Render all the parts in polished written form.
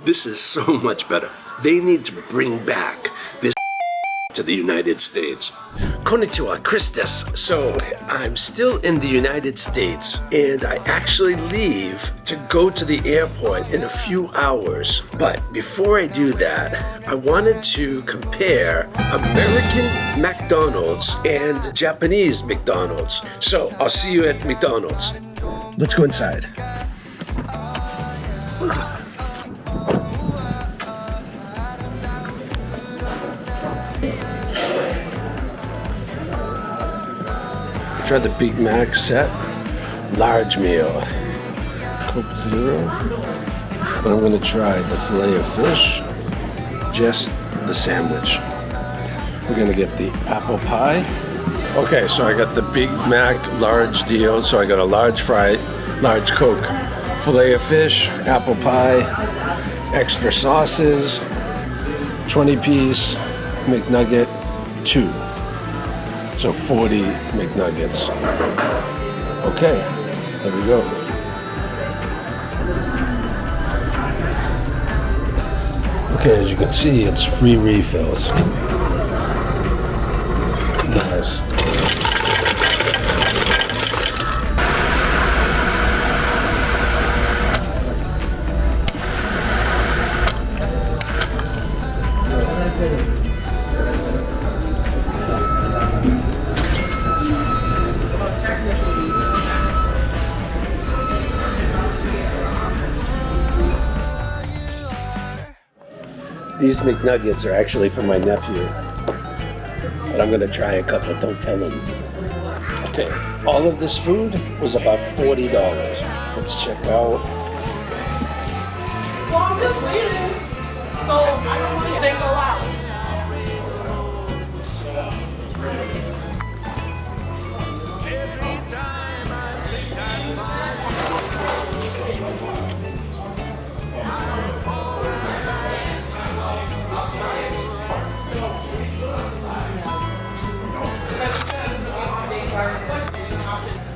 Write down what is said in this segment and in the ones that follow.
This is so much better. They need to bring back this to the United States. Konnichiwa, Chris desu. So, I'm still in the United States, and I actually leave to go to the airport in a few hours. But before I do that, I wanted to compare American McDonald's and Japanese McDonald's. So, I'll see you at McDonald's. Let's go inside. Try the Big Mac set, large meal, Coke Zero, but I'm gonna try the filet of fish, just the sandwich. We're gonna get the apple pie. Okay, so I got the Big Mac large deal, so I got a large fry, large Coke, filet of fish, apple pie, extra sauces, 20-piece McNugget, 2. So 40 McNuggets. Okay, there we go. Okay, as you can see, it's free refills. Nice. These McNuggets are actually for my nephew, but I'm gonna try a couple, don't tell him. Okay, all of this food was about $40. Let's check out. Well, I'm just waiting, so I don't want to go out.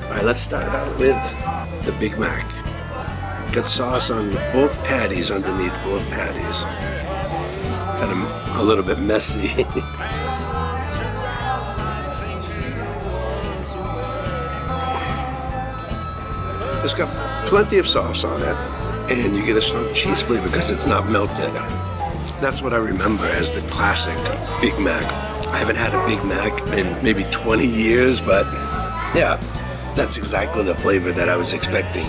Alright, let's start out with the Big Mac. Got sauce on both patties, underneath both patties. Kind of a little bit messy. It's got plenty of sauce on it, and you get a strong cheese flavor because it's not melted. That's what I remember as the classic Big Mac. I haven't had a Big Mac in maybe 20 years, but yeah, that's exactly the flavor that I was expecting,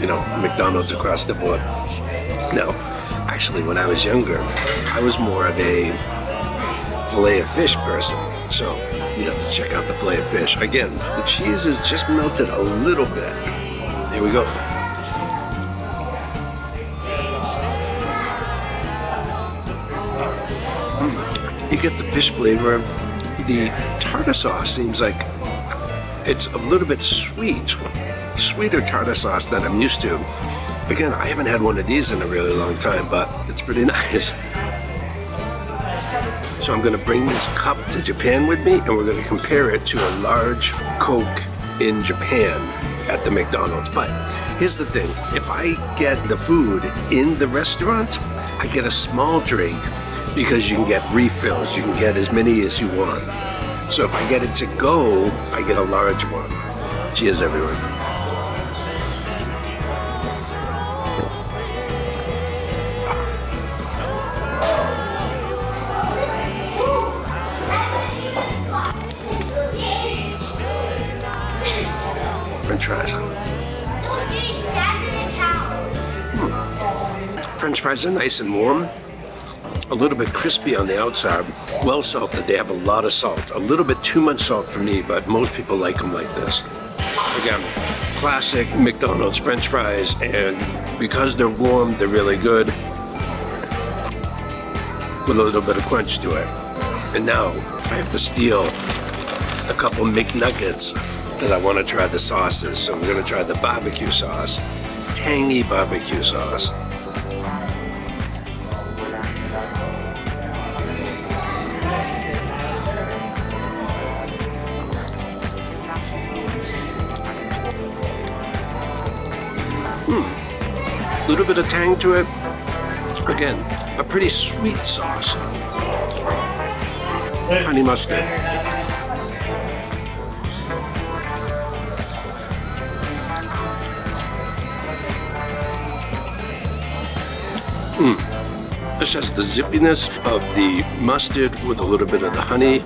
you know, McDonald's across the board. Now, actually, when I was younger, I was more of a filet of fish person. So, let's check out the filet of fish. Again, the cheese is just melted a little bit. Here we go. You get the fish flavor. The tartar sauce seems like it's a little bit sweeter tartar sauce than I'm used to. Again, I haven't had one of these in a really long time, but it's pretty nice. So I'm gonna bring this cup to Japan with me, and we're gonna compare it to a large Coke in Japan at the McDonald's. But here's the thing, if I get the food in the restaurant, I get a small drink because you can get refills, you can get as many as you want. So if I get it to go, I get a large one. Cheers, everyone. French fries. French fries are nice and warm. A little bit crispy on the outside, well salted. They have a lot of salt, a little bit too much salt for me, but most people like them like this. Again, classic McDonald's French fries, and because they're warm, they're really good with a little bit of crunch to it. And now I have to steal a couple McNuggets because I want to try the sauces. So we're going to try the barbecue sauce, tangy barbecue sauce. A little bit of tang to it, Again, a pretty sweet sauce. Honey mustard. This has the zippiness of the mustard with a little bit of the honey.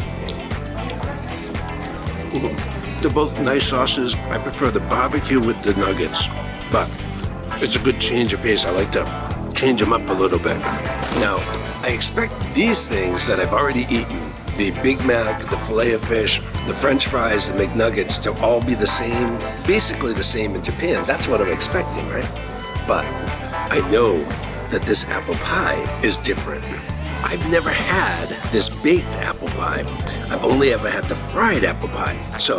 They're both nice sauces. I prefer the barbecue with the nuggets, but it's a good change of pace. I like to change them up a little bit. Now, I expect these things that I've already eaten, the Big Mac, the filet of fish, the French fries, the McNuggets, to all be the same, basically the same in Japan. That's what I'm expecting, right? But I know that this apple pie is different. I've never had this baked apple pie. I've only ever had the fried apple pie. So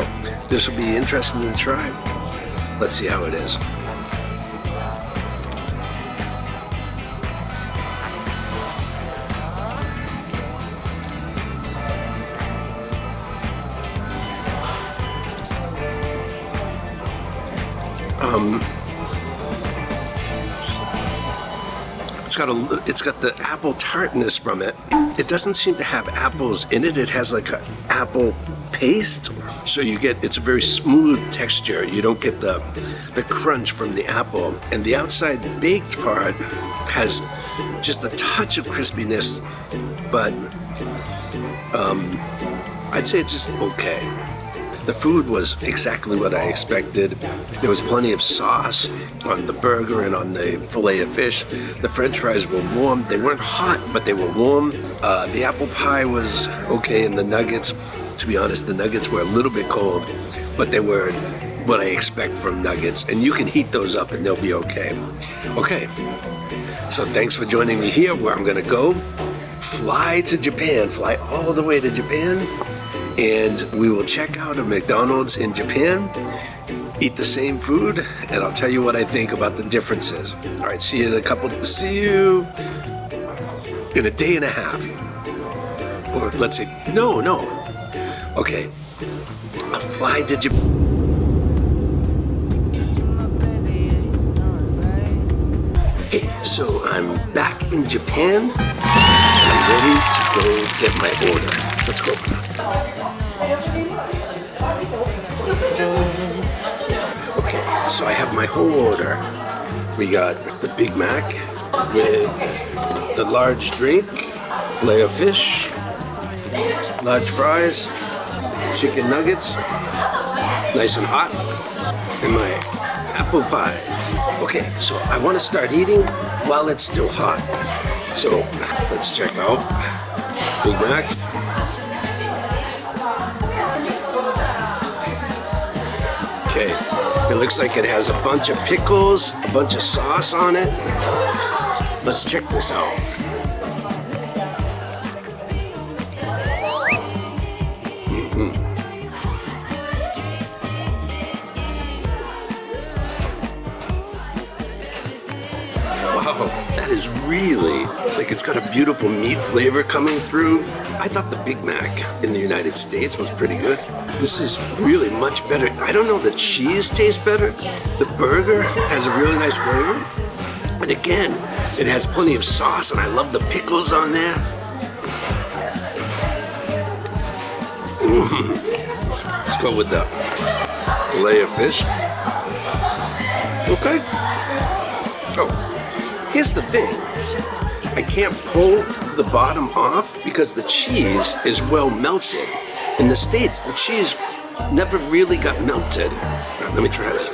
this will be interesting to try. Let's see how it is. It's got the apple tartness from it. It doesn't seem to have apples in it. It has like an apple paste. So it's a very smooth texture. You don't get the crunch from the apple. And the outside baked part has just a touch of crispiness, but I'd say it's just okay. The food was exactly what I expected. There was plenty of sauce on the burger and on the filet of fish. The French fries were warm. They weren't hot, but they were warm. The apple pie was okay, and the nuggets, to be honest, the nuggets were a little bit cold, but they were what I expect from nuggets. And you can heat those up and they'll be okay. Okay, so thanks for joining me here where I'm gonna go fly to Japan, fly all the way to Japan. And we will check out a McDonald's in Japan, eat the same food, and I'll tell you what I think about the differences. All right, see you in a day and a half. Or let's say, no. Okay, I'll fly to Japan. Hey, so I'm back in Japan, and I'm ready to go get my order. Let's go. Okay, so I have my whole order. We got the Big Mac with the large drink, filet of fish, large fries, chicken nuggets, nice and hot, and my apple pie. Okay, so I want to start eating while it's still hot. So let's check out Big Mac. Okay, it looks like it has a bunch of pickles, a bunch of sauce on it. Let's check this out. Wow, that is really, like, it's got a beautiful meat flavor coming through. I thought the Big Mac in the United States was pretty good. This is really much better. I don't know, the cheese tastes better. The burger has a really nice flavor. And again, it has plenty of sauce, and I love the pickles on there. Let's go with the filet of fish. Okay. Oh, here's the thing. I can't pull the bottom off because the cheese is well melted. In the States, the cheese never really got melted. Now, let me try that.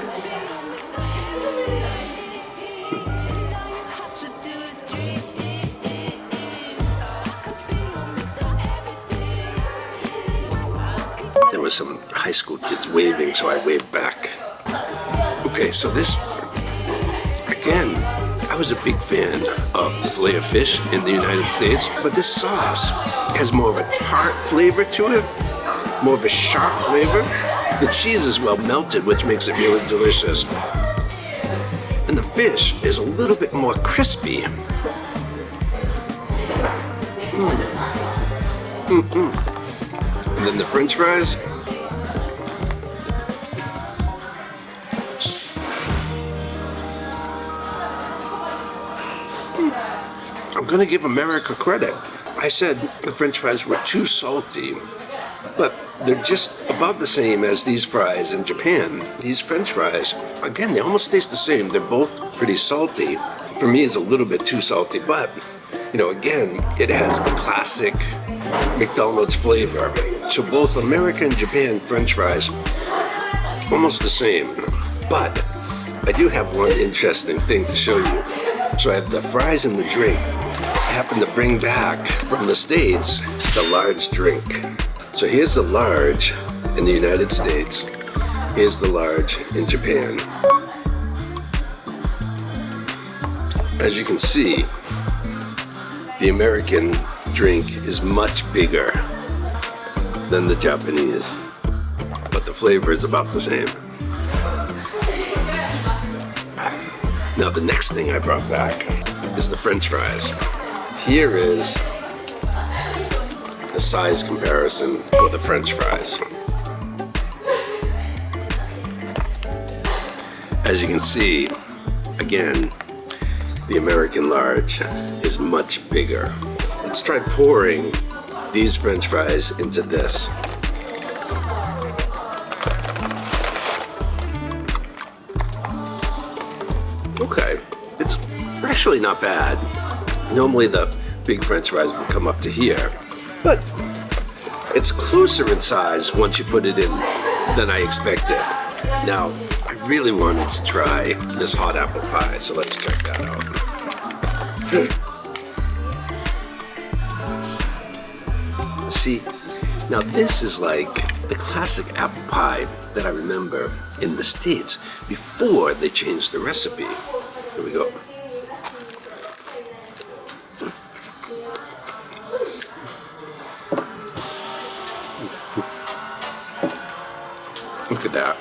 There was some high school kids waving, so I waved back. Okay, so this, again, I was a big fan of the filet of fish in the United States, but this sauce has more of a tart flavor to it, more of a sharp flavor. The cheese is well melted, which makes it really delicious. And the fish is a little bit more crispy. And then the French fries. I'm gonna give America credit. I said the French fries were too salty, but they're just about the same as these fries in Japan. These French fries, again, they almost taste the same. They're both pretty salty. For me, it's a little bit too salty, but, you know, again, it has the classic McDonald's flavor. So both America and Japan French fries, almost the same. But I do have one interesting thing to show you. So I have the fries and the drink. I happen to bring back from the States the large drink. So here's the large in the United States. Here's the large in Japan. As you can see, the American drink is much bigger than the Japanese, but the flavor is about the same. Now the next thing I brought back is the French fries. Here is the size comparison for the French fries. As you can see, again, the American large is much bigger. Let's try pouring these French fries into this. Okay, it's actually not bad. Normally the big French fries will come up to here, but it's closer in size once you put it in than I expected. Now, I really wanted to try this hot apple pie, so let's check that out. See, now this is like the classic apple pie that I remember in the States before they changed the recipe. Here we go. Look at that.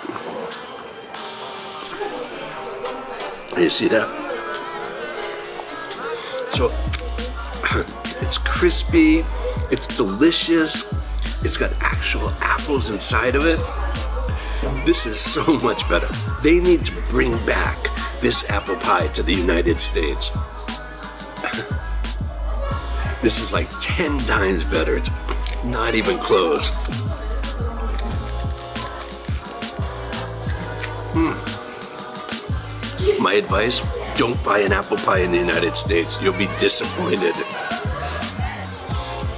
You see that? So it's crispy, it's delicious, it's got actual apples inside of it. This is so much better. They need to bring back this apple pie to the United States. This is like 10 times better. It's not even close. My advice, don't buy an apple pie in the United States. You'll be disappointed.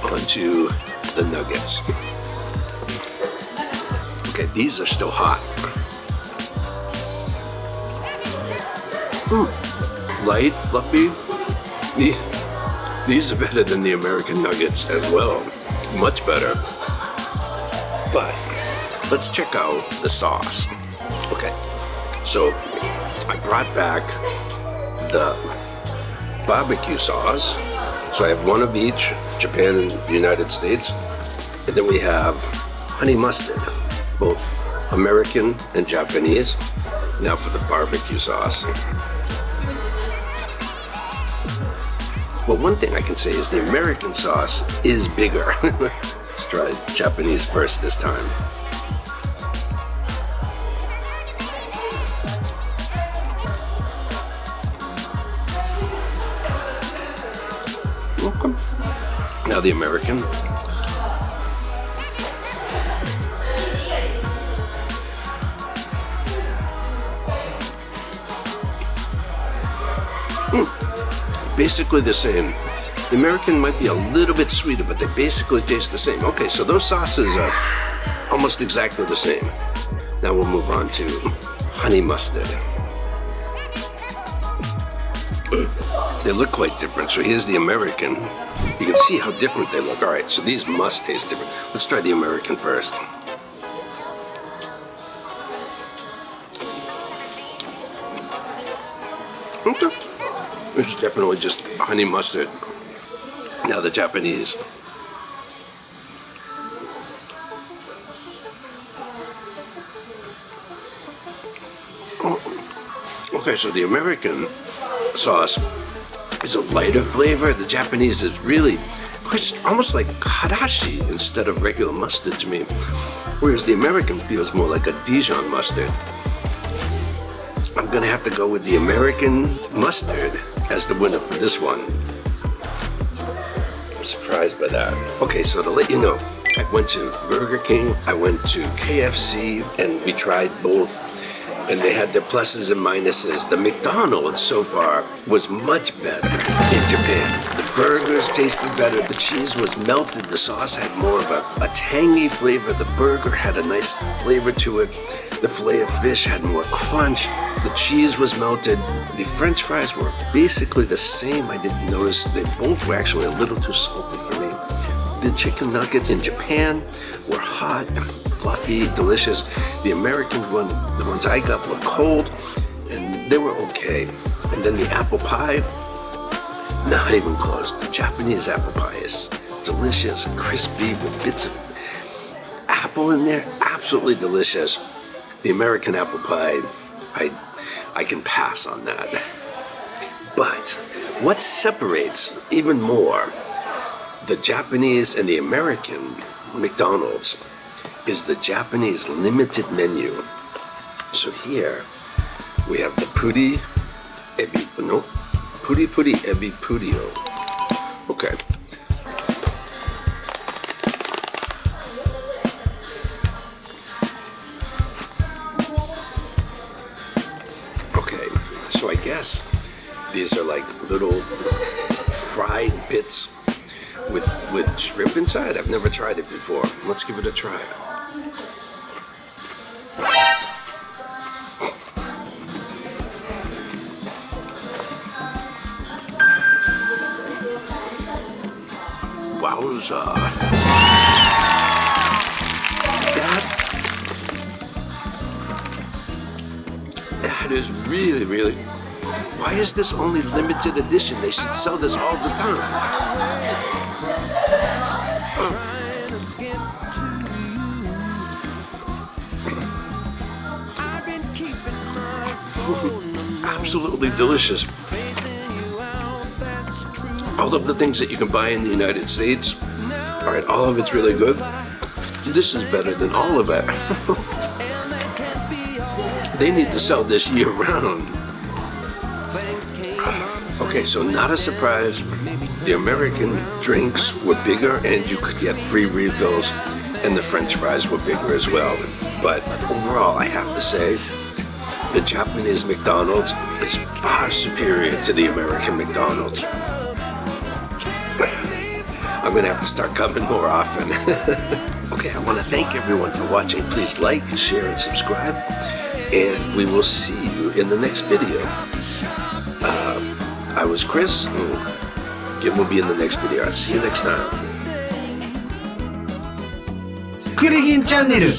Onto the nuggets. Okay, these are still hot. Light, fluffy. These are better than the American nuggets as well. Much better. But let's check out the sauce. Okay, so I brought back the barbecue sauce. So I have one of each, Japan and the United States. And then we have honey mustard, both American and Japanese. Now for the barbecue sauce. Well, one thing I can say is the American sauce is bigger. Let's try Japanese first this time. Welcome. Now the American. Basically the same. The American might be a little bit sweeter, but they basically taste the same. Okay, so those sauces are almost exactly the same. Now we'll move on to honey mustard. They look quite different. So here's the American. You can see how different they look. All right, so these must taste different. Let's try the American first. Okay. It's definitely just honey mustard. Now the Japanese. Okay, so the American sauce is a lighter flavor. The Japanese is really almost like karashi instead of regular mustard to me. Whereas the American feels more like a Dijon mustard. I'm gonna have to go with the American mustard as the winner for this one. surprised by that. Okay, so to let you know, I went to Burger King, I went to KFC, and we tried both. And they had their pluses and minuses. The McDonald's so far was much better in Japan. The burgers tasted better. The cheese was melted. The sauce had more of a tangy flavor. The burger had a nice flavor to it. The filet of fish had more crunch. The cheese was melted. The French fries were basically the same. I didn't notice. They both were actually a little too salty for me. The chicken nuggets in Japan were hot, fluffy, delicious. The American one, the ones I got were cold, and they were okay. And then the apple pie, not even close. The Japanese apple pie is delicious, crispy, with bits of apple in there, absolutely delicious. The American apple pie, I can pass on that. But what separates even more the Japanese and the American McDonald's is the Japanese limited menu. So here we have the Puri Ebi, no, Puri Puri Ebi Purio. Okay. Okay, so I guess these are like little fried bits with shrimp inside. I've never tried it before. Let's give it a try. Wowza. That is really, really... Why is this only limited edition? They should sell this all the time. Absolutely delicious. All of the things that you can buy in the United States, all right, all of it's really good. This is better than all of it. They need to sell this year round. Okay, so not a surprise. The American drinks were bigger and you could get free refills, and the French fries were bigger as well. But overall, I have to say, the Japanese McDonald's is far superior to the American McDonald's. I'm gonna have to start coming more often. Okay, I want to thank everyone for watching. Please like, share, and subscribe. And we will see you in the next video. I was Chris, and Kim will be in the next video. I'll see you next time. クリギンチャンネル